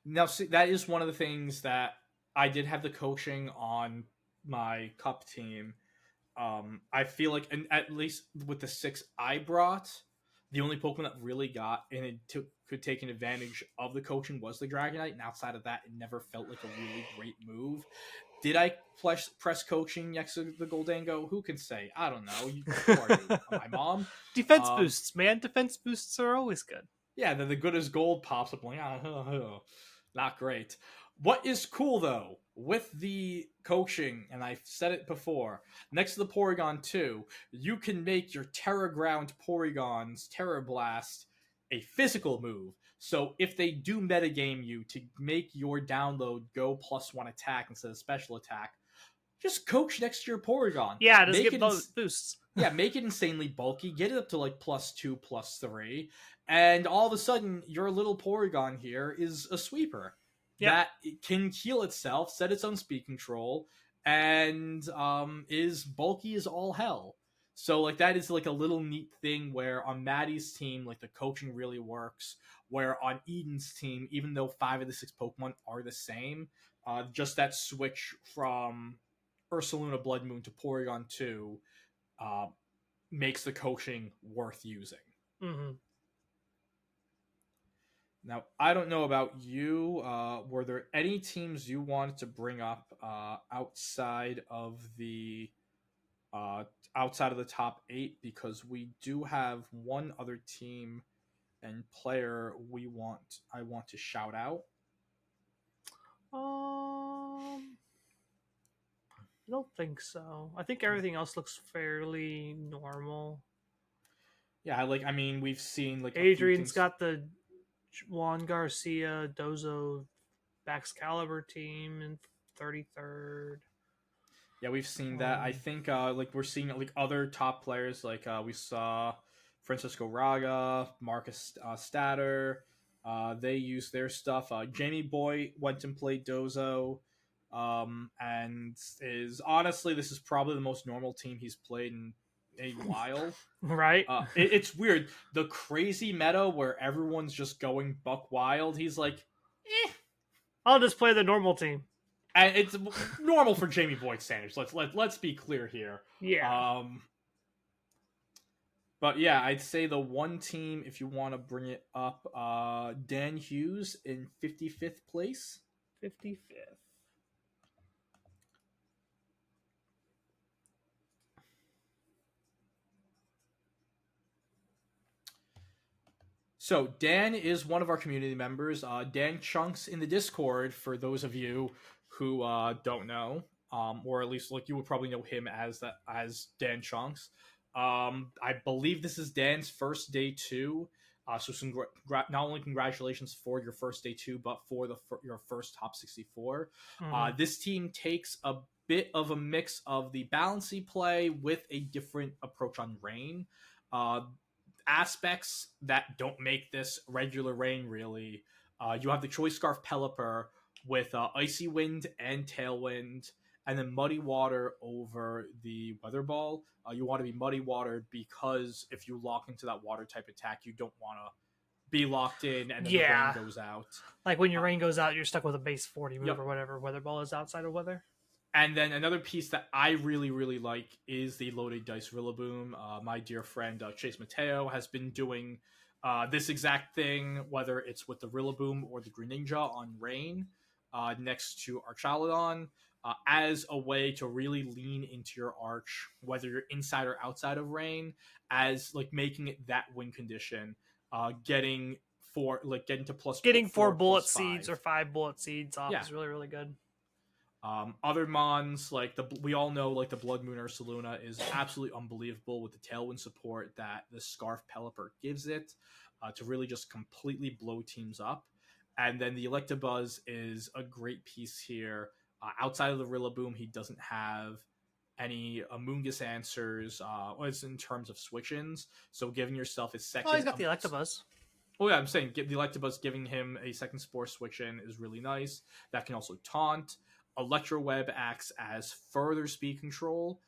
Now, see, that is one of the things that I did have the coaching on my cup team. I feel like, and at least with the 6 I brought, the only Pokemon that really got and could take an advantage of the coaching was the Dragonite. And outside of that, it never felt like a really great move. Did I press coaching next to the Goldango? Who can say? I don't know. Who are you? My mom? Defense boosts, man. Defense boosts are always good. Yeah, then the good as gold pops up like, not great. What is cool though with the coaching, and I've said it before, next to the Porygon 2, you can make your Terra Ground Porygon's Terra Blast a physical move. So if they do metagame you to make your download go +1 attack instead of special attack, just coach next to your Porygon. Yeah, it does get boosts. Yeah, make it insanely bulky, get it up to like +2, +3, and all of a sudden your little Porygon here is a sweeper that can heal itself, set its own speed control, and is bulky as all hell. So like that is like a little neat thing where on Maddie's team, like the coaching really works. Where on Eden's team, even though 5 of the 6 Pokemon are the same, just that switch from Ursaluna Bloodmoon to Porygon 2 makes the coaching worth using. Mm-hmm. Now, I don't know about you. Were there any teams you wanted to bring up outside of the top 8? Because we do have one other team and player I want to shout out. I don't think so. I think everything else looks fairly normal. Yeah, I mean, we've seen like Adrian's got the Juan Garcia Dozo Baxcalibur team in 33rd. Yeah, we've seen that. I think like we're seeing like other top players. Like we saw Francisco Raga, Marcus Statter. They used their stuff. Jamie Boy went and played Dozo, and this is probably the most normal team he's played in a while. Right? It's weird. The crazy meta where everyone's just going buck wild. He's like, I'll just play the normal team. And it's normal for Jamie Boyd standards. Let's be clear here. Yeah. But yeah, I'd say the one team, if you want to bring it up, Dan Hughes in 55th place. 55th. So Dan is one of our community members. Dan Chunks in the Discord, for those of you who don't know, or at least like you would probably know him as Dan Chunks. I believe this is Dan's first day 2. So not only congratulations for your first day 2, but for your first top 64. Mm-hmm. This team takes a bit of a mix of the balancy play with a different approach on rain. Aspects that don't make this regular rain really. You have the Choice Scarf Pelipper with Icy Wind and Tailwind, and then Muddy Water over the Weather Ball. You want to be Muddy Water because if you lock into that water type attack, you don't want to be locked in and then the rain goes out. Like when your rain goes out, you're stuck with a base 40 move or whatever Weather Ball is outside of weather. And then another piece that I really, really like is the Loaded Dice Rillaboom. My dear friend Chase Mateo has been doing this exact thing, whether it's with the Rillaboom or the Greninja on Rain next to Archaludon, as a way to really lean into your Arch, whether you're inside or outside of Rain, as like making it that win condition, getting to plus getting 4 bullet plus seeds 5. or 5 bullet seeds off is really, really good. Other mons like we all know like the Bloodmoon Ursaluna is absolutely unbelievable with the tailwind support that the Scarf Pelipper gives it to really just completely blow teams up. And then the Electabuzz is a great piece here. Outside of the Rillaboom, he doesn't have any Amoonguss answers, it's in terms of switch-ins. So giving yourself a second. Oh, he's got the Electabuzz. Oh yeah, I'm saying the Electabuzz giving him a second Spore switch-in is really nice. That can also taunt. Electro Web acts as further speed control.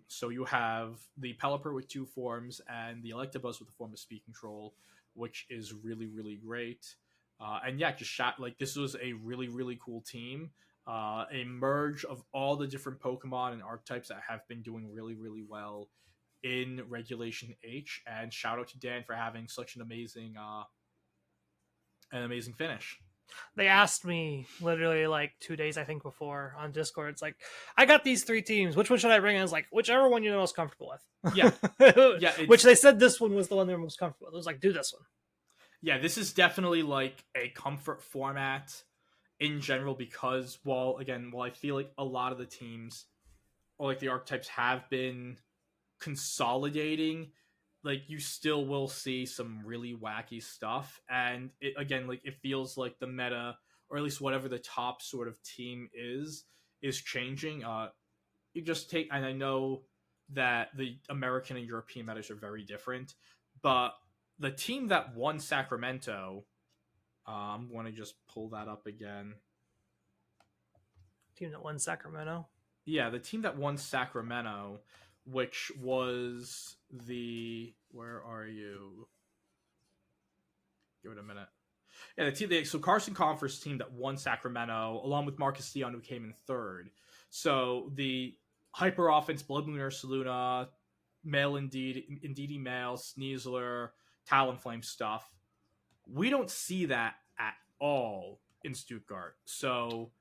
So you have the Pelipper with 2 forms and the Electabuzz with a form of speed control, which is really, really great. And yeah, just shot like this was a really, really cool team. A merge of all the different Pokemon and archetypes that have been doing really, really well in Regulation H. And shout out to Dan for having such an amazing finish. They asked me literally like 2 days, I think, before on Discord. It's like, I got these 3 teams. Which one should I bring? And I was like, whichever one you're the most comfortable with. Yeah. Yeah. Which they said this one was the one they were most comfortable with. I was like, do this one. Yeah, this is definitely like a comfort format in general because while I feel like a lot of the teams or like the archetypes have been consolidating, like you still will see some really wacky stuff, and it feels like the meta, or at least whatever the top sort of team is changing. You just take, and I know that the American and European metas are very different, but the team that won Sacramento, I'm going to just pull that up again. Team that won Sacramento? Yeah, the team that won Sacramento, which was where are you? Give it a minute. Yeah, so Carson Confer's team that won Sacramento, along with Marcus Dion, who came in third. So the Hyper Offense, Bloodmoon Ursaluna, Male Indeedee Male, Sneasler, Talonflame stuff. We don't see that at all in Stuttgart. So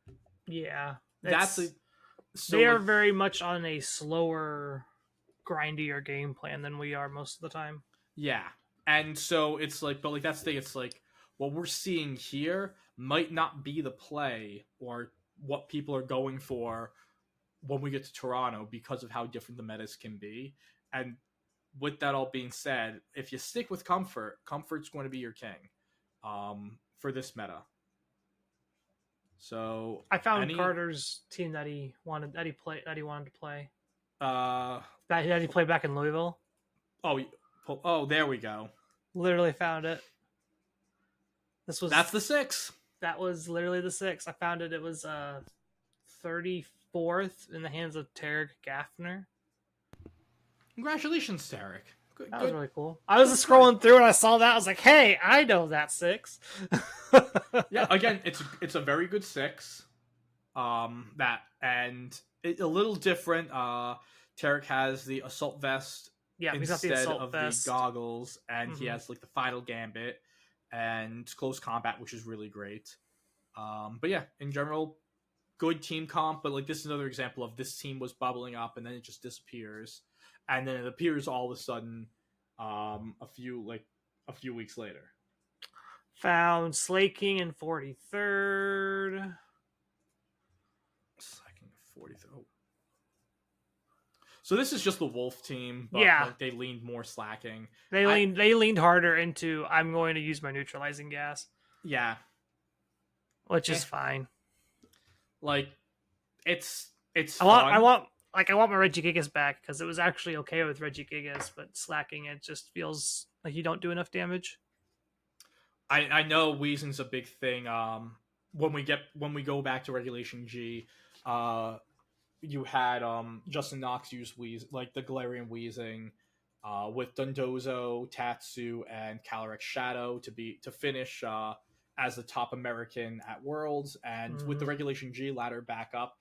yeah, they are very much on a slower, grindier game plan than we are most of the time. Yeah, and so it's like, but like that's the thing. It's like what we're seeing here might not be the play or what people are going for when we get to Toronto because of how different the metas can be. And with that all being said, if you stick with Comfort's going to be your king for this meta. So I found Carter's team that he wanted to play. That he played back in Louisville. Oh, there we go. Literally found it. That's the 6. That was literally the 6. I found it. It was 34th in the hands of Tarek Gaffner. Congratulations, Tarek. That was really cool. I was just scrolling through and I saw that. I was like, "Hey, I know that 6." Yeah, again, it's a very good 6. That and a little different. Tarek has the assault vest. Yeah, instead he's got the assault of vest. The goggles, and he has like the final gambit and close combat, which is really great. But yeah, in general, good team comp. But like this is another example of this team was bubbling up and then it just disappears, and then it appears all of a sudden, a few weeks later. Found Slaking in 43rd. Slaking 43rd. Oh. So this is just the Wolf team, but yeah, like, they leaned more slacking. They leaned harder into I'm going to use my neutralizing gas. Yeah, which is fine. Like it's I want my Regigigas back because it was actually okay with Regigigas, but slacking it just feels like you don't do enough damage. I know Weezing's a big thing. When we go back to Regulation G, you had Justin Knox use the Galarian Weezing with Dondozo, Tatsu, and Calyrex Shadow to finish as the top American at Worlds, and with the Regulation G ladder back up,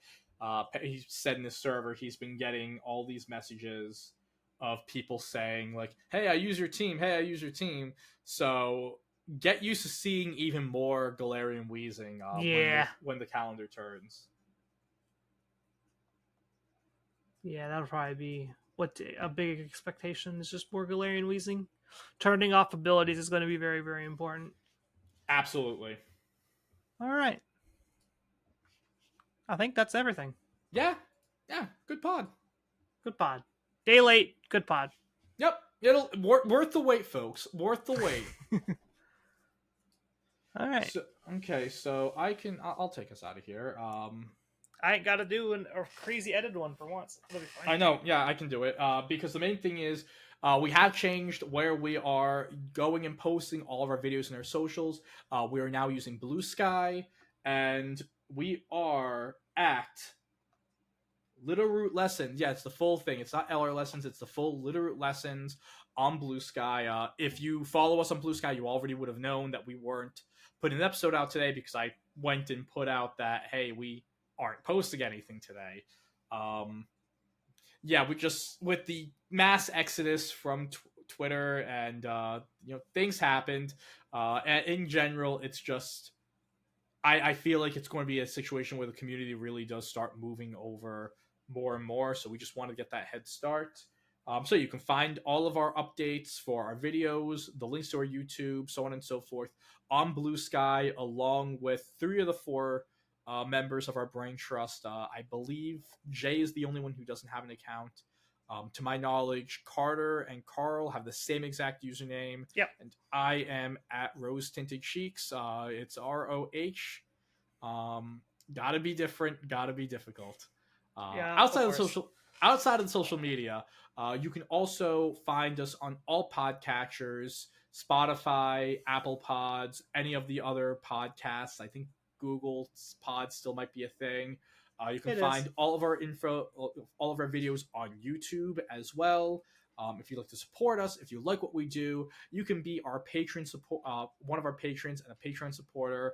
he said in his server he's been getting all these messages of people saying like, "Hey, I use your team. Hey, I use your team." So get used to seeing even more Galarian Weezing when the calendar turns. Yeah, that'll probably be a big expectation is just more Galarian Weezing. Turning off abilities is going to be very, very important. Absolutely. All right. I think that's everything. Yeah, yeah, good pod. Good pod. Day late, good pod. Yep, worth the wait, folks. Worth the wait. All right. So okay, so I'll take us out of here. I ain't got to do a crazy edited one for once. It'll be fine. I know, yeah, I can do it. Because the main thing is, we have changed where we are going and posting all of our videos in our socials. We are now using Blue Sky, and we are at Littleroot Lessons. Yeah, it's the full thing. It's not LR Lessons. It's the full Littleroot Lessons on Blue Sky. If you follow us on Blue Sky, you already would have known that we weren't putting an episode out today because I went and put out that, hey, we aren't posting anything today. Yeah, we just, with the mass exodus from Twitter and things happened. And in general, it's just I feel like it's going to be a situation where the community really does start moving over more and more. So we just want to get that head start. So you can find all of our updates for our videos, the links to our YouTube, so on and so forth, on Blue Sky, along with 3 of the 4 members of our brain trust. I believe Jay is the only one who doesn't have an account. To my knowledge, Carter and Carl have the same exact username. Yep. And I am at Rose Tinted Cheeks. It's ROH. Gotta be different. Gotta be difficult. Yeah, outside of the social media, you can also find us on all podcatchers, Spotify, Apple Pods, any of the other podcasts. I think Google Pods still might be a thing. You can find all of our videos on YouTube as well. If you'd like to support us, if you like what we do, you can be our patron support, one of our patrons and a Patreon supporter.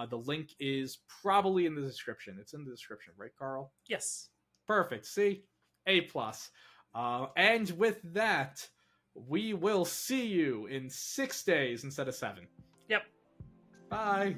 The link is probably in the description. It's in the description, right, Carl? Yes. Perfect. See? A+. And with that, we will see you in 6 days instead of 7. Yep. Bye.